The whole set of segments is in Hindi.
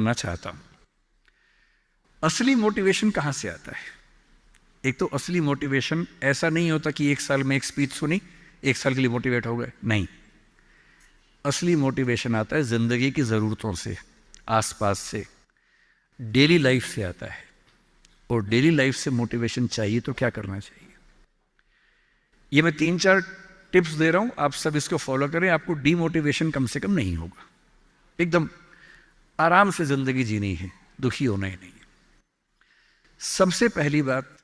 करना चाहता हूं। असली मोटिवेशन कहां से आता है? एक तो असली मोटिवेशन ऐसा नहीं होता कि एक साल में एक स्पीच सुनी, एक साल के लिए मोटिवेट हो गए, नहीं। असली मोटिवेशन आता है जिंदगी की जरूरतों से, आसपास से, डेली लाइफ से आता है। और डेली लाइफ से मोटिवेशन चाहिए तो क्या करना चाहिए? ये मैं 3-4 टिप्स दे रहा हूं, आप सब इसको फॉलो करें, आपको डीमोटिवेशन कम से कम नहीं होगा। एकदम आराम से जिंदगी जीनी है, दुखी होना ही नहीं है। सबसे पहली बात,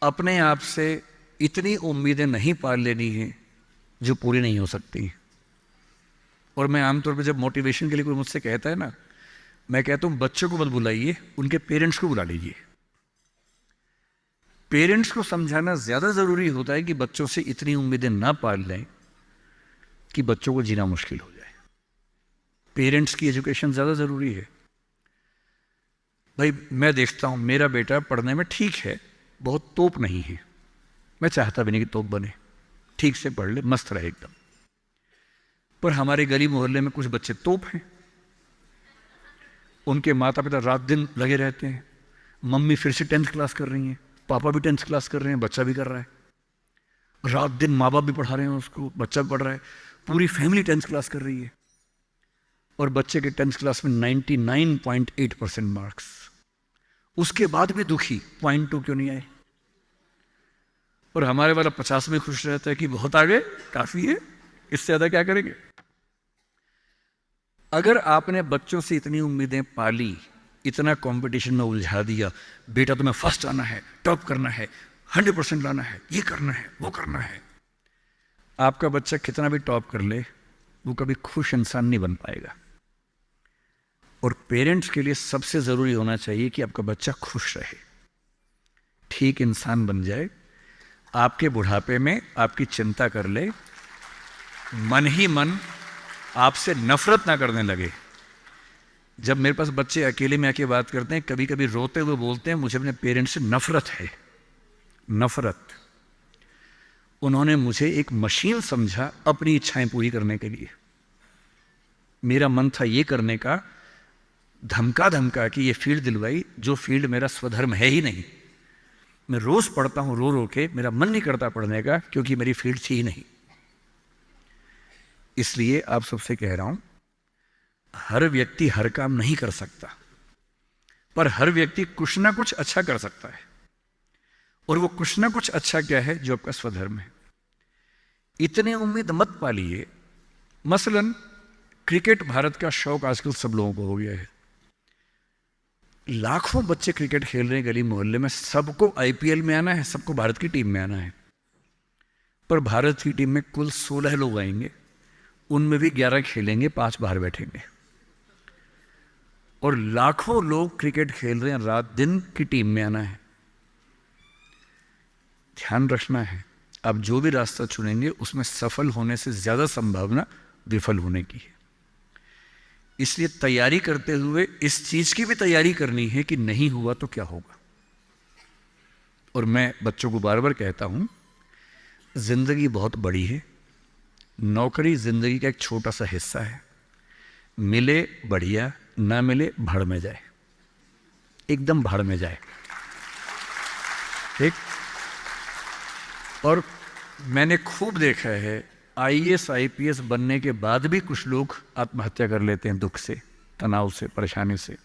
अपने आप से इतनी उम्मीदें नहीं पाल लेनी है जो पूरी नहीं हो सकती। और मैं आमतौर पर जब मोटिवेशन के लिए कोई मुझसे कहता है ना, मैं कहता हूं बच्चों को मत बुलाइए, उनके पेरेंट्स को बुला लीजिए। पेरेंट्स को समझाना ज्यादा जरूरी होता है कि बच्चों से इतनी उम्मीदें ना पाल लें कि बच्चों को जीना मुश्किल हो जाए। पेरेंट्स की एजुकेशन ज्यादा जरूरी है। भाई मैं देखता हूं मेरा बेटा पढ़ने में ठीक है, बहुत तोप नहीं है, मैं चाहता भी नहीं कि तोप बने, ठीक से पढ़ ले, मस्त रहे एकदम। पर हमारे गली मोहल्ले में कुछ बच्चे तोप हैं, उनके माता पिता रात दिन लगे रहते हैं। मम्मी फिर से 10th क्लास कर रही हैं, पापा भी 10th क्लास कर रहे हैं, बच्चा भी कर रहा है। रात दिन माँ बाप भी पढ़ा रहे हैं उसको, बच्चा भी पढ़ रहा है, पूरी फैमिली 10th क्लास कर रही है। और बच्चे के 10th क्लास में 99.8% मार्क्स, उसके बाद भी दुखी, 0.2 क्यों नहीं आए? और हमारे वाला 50 में खुश रहता है कि बहुत आगे, काफी है, इससे ज्यादा क्या करेंगे? अगर आपने बच्चों से इतनी उम्मीदें पाली, इतना कंपटीशन में उलझा दिया, बेटा तुम्हें फर्स्ट आना है, टॉप करना है, 100% लाना है, ये करना है, वो करना है, आपका बच्चा कितना भी टॉप कर ले, वो कभी खुश इंसान नहीं बन पाएगा। और पेरेंट्स के लिए सबसे जरूरी होना चाहिए कि आपका बच्चा खुश रहे, ठीक इंसान बन जाए, आपके बुढ़ापे में आपकी चिंता कर ले, मन ही मन आपसे नफरत ना करने लगे। जब मेरे पास बच्चे अकेले में आके बात करते हैं, कभी कभी रोते हुए बोलते हैं मुझे अपने पेरेंट्स से नफरत है, नफरत। उन्होंने मुझे एक मशीन समझा अपनी इच्छाएं पूरी करने के लिए। मेरा मन था ये करने का, धमका धमका कि ये फील्ड दिलवाई जो फील्ड मेरा स्वधर्म है ही नहीं। मैं रोज पढ़ता हूं रो रो के, मेरा मन नहीं करता पढ़ने का क्योंकि मेरी फील्ड थी ही नहीं। इसलिए आप सबसे कह रहा हूं, हर व्यक्ति हर काम नहीं कर सकता, पर हर व्यक्ति कुछ ना कुछ अच्छा कर सकता है। और वो कुछ ना कुछ अच्छा क्या है? जो आपका स्वधर्म है। इतने उम्मीद मत पालिए। मसलन क्रिकेट भारत का शौक आजकल सब लोगों को हो गया है, लाखों बच्चे क्रिकेट खेल रहे हैं गली मोहल्ले में, सबको आईपीएल में आना है, सबको भारत की टीम में आना है। पर भारत की टीम में कुल 16 लोग आएंगे, उनमें भी 11 खेलेंगे, 5 बाहर बैठेंगे। और लाखों लोग क्रिकेट खेल रहे हैं, रात दिन की टीम में आना है। ध्यान रखना है, आप जो भी रास्ता चुनेंगे उसमें सफल होने से ज्यादा संभावना विफल होने की है। इसलिए तैयारी करते हुए इस चीज की भी तैयारी करनी है कि नहीं हुआ तो क्या होगा। और मैं बच्चों को बार बार कहता हूं, जिंदगी बहुत बड़ी है, नौकरी जिंदगी का एक छोटा सा हिस्सा है। मिले बढ़िया, ना मिले भाड़ में जाए, एकदम भाड़ में जाए, ठीक। और मैंने खूब देखा है, आईएएस आईपीएस बनने के बाद भी कुछ लोग आत्महत्या कर लेते हैं, दुख से, तनाव से, परेशानी से।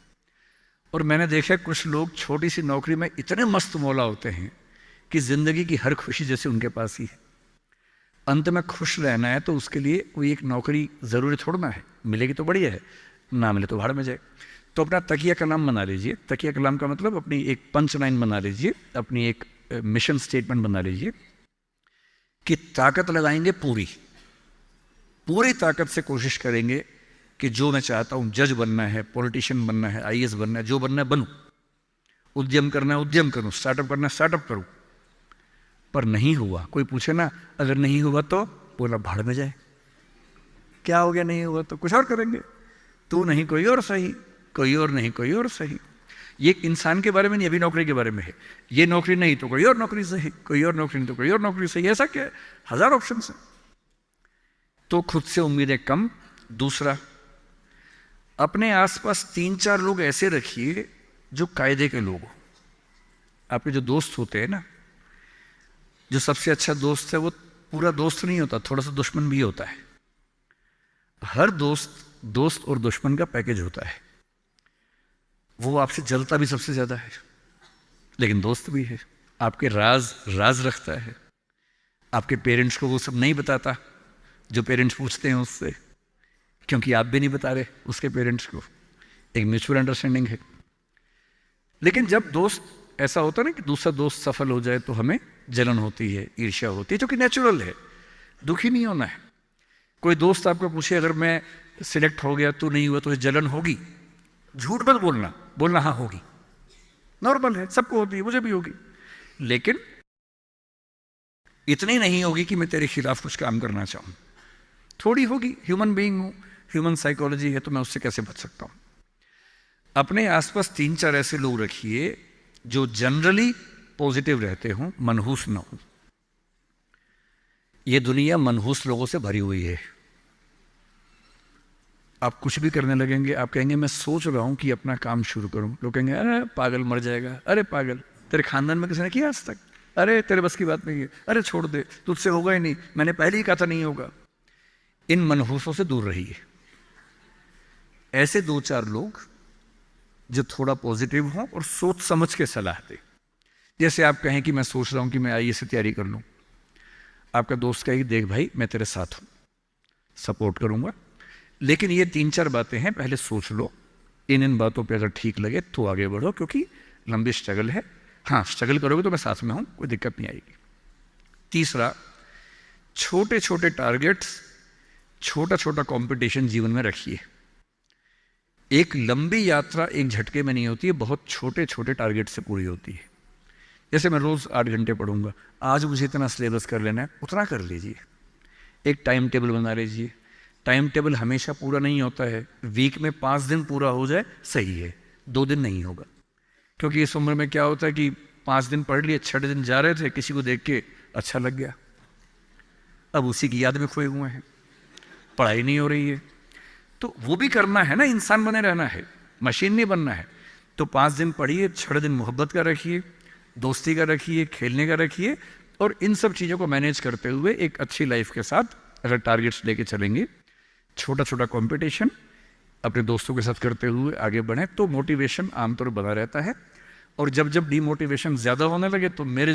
और मैंने देखा कुछ लोग छोटी सी नौकरी में इतने मस्त मौला होते हैं कि जिंदगी की हर खुशी जैसे उनके पास ही है। अंत में खुश रहना है तो उसके लिए कोई एक नौकरी जरूरी थोड़ना है, मिलेगी तो बढ़िया है, ना मिले तो भाड़ में जाए। तो अपना तकिया कलाम बना लीजिए। तकिया कलाम का मतलब अपनी एक पंच लाइन बना लीजिए, अपनी एक मिशन स्टेटमेंट बना लीजिए कि ताकत लगाएंगे, पूरी पूरी ताकत से कोशिश करेंगे कि जो मैं चाहता हूं, जज बनना है, पॉलिटिशियन बनना है, आईएएस बनना है, जो बनना है बनूं, उद्यम करना है उद्यम करूं, स्टार्टअप करना है स्टार्टअप करूं। पर नहीं हुआ, कोई पूछे ना अगर नहीं हुआ तो बोला भाड़ में जाए। क्या हो गया नहीं हुआ तो? कुछ और करेंगे, तू नहीं कोई और सही, कोई और नहीं कोई और सही। ये इंसान के बारे में नहीं, अभी नौकरी के बारे में है। ये नौकरी नहीं तो कोई और नौकरी सही, कोई और नौकरी नहीं तो कोई और नौकरी सही। ऐसा क्या है? 1000 ऑप्शन है। तो खुद से उम्मीदें कम। दूसरा, अपने आसपास 3-4 लोग ऐसे रखिए जो कायदे के लोग हो। आपके जो दोस्त होते हैं ना, जो सबसे अच्छा दोस्त है वो पूरा दोस्त नहीं होता, थोड़ा सा दुश्मन भी होता है। हर दोस्त और दुश्मन का पैकेज होता है। वो आपसे जलता भी सबसे ज्यादा है, लेकिन दोस्त भी है। आपके राज रखता है। आपके पेरेंट्स को वो सब नहीं बताता जो पेरेंट्स पूछते हैं उससे, क्योंकि आप भी नहीं बता रहे उसके पेरेंट्स को। एक म्यूचुअल अंडरस्टैंडिंग है। लेकिन जब दोस्त ऐसा होता है ना कि दूसरा दोस्त सफल हो जाए तो हमें जलन होती है, ईर्ष्या होती है, जो कि नेचुरल है। दुखी नहीं होना है। कोई दोस्त आपको पूछे अगर मैं सिलेक्ट हो गया तो नहीं हुआ तो जलन होगी, झूठ मत बोलना हाँ होगी, नॉर्मल है, सबको होती है, मुझे भी होगी। लेकिन इतनी नहीं होगी कि मैं तेरे खिलाफ कुछ काम करना चाहूं। थोड़ी होगी, ह्यूमन बीइंग हूं, ह्यूमन साइकोलॉजी है, तो मैं उससे कैसे बच सकता हूं। अपने आसपास 3-4 ऐसे लोग रखिए जो जनरली पॉजिटिव रहते हों, मनहूस ना हो। यह दुनिया मनहूस लोगों से भरी हुई है। आप कुछ भी करने लगेंगे, आप कहेंगे मैं सोच रहा हूं कि अपना काम शुरू करूं, लोग कहेंगे अरे पागल, मर जाएगा, अरे पागल, तेरे खानदान में किसी ने किया आज तक, अरे तेरे बस की बात नहीं है, अरे छोड़ दे, तुझसे होगा ही नहीं, मैंने पहले ही कहा था नहीं होगा। इन मनहूसों से दूर रहिए। ऐसे 2-4 लोग जो थोड़ा पॉजिटिव हों और सोच समझ के सलाह दे। जैसे आप कहें कि मैं सोच रहा हूं कि मैं आईएएस की तैयारी कर लूं, आपका दोस्त कहेगी देख भाई मैं तेरे साथ हूं, सपोर्ट करूंगा, लेकिन ये 3-4 बातें हैं, पहले सोच लो। इन बातों पे अगर ठीक लगे तो आगे बढ़ो, क्योंकि लंबी स्ट्रगल है। हाँ, स्ट्रगल करोगे तो मैं साथ में हूं, कोई दिक्कत नहीं आएगी। तीसरा, छोटे छोटे टारगेट्स, छोटा छोटा कंपटीशन जीवन में रखिए। एक लंबी यात्रा एक झटके में नहीं होती है, बहुत छोटे छोटे टारगेट से पूरी होती है। जैसे मैं रोज 8 घंटे पढ़ूंगा, आज मुझे इतना सिलेबस कर लेना है, उतना कर लीजिए। एक टाइम टेबल बना लीजिए। टाइम टेबल हमेशा पूरा नहीं होता है, वीक में 5 दिन पूरा हो जाए सही है, 2 दिन नहीं होगा। क्योंकि इस उम्र में क्या होता है कि 5 दिन पढ़ लिए, 6 दिन जा रहे थे, किसी को देख के अच्छा लग गया, अब उसी की याद में खोए हुए हैं, पढ़ाई नहीं हो रही है। तो वो भी करना है ना, इंसान बने रहना है, मशीन नहीं बनना है। तो 5 दिन पढ़िए, 6 दिन मोहब्बत का रखिए, दोस्ती का रखिए, खेलने का रखिए, और इन सब चीज़ों को मैनेज करते हुए एक अच्छी लाइफ के साथ अगर टारगेट्स लेके चलेंगे, छोटा छोटा कंपटीशन अपने दोस्तों के साथ करते हुए आगे बढ़े, तो मोटिवेशन आमतौर पर बना रहता है। और जब जब डीमोटिवेशन ज़्यादा होने लगे तो मेरे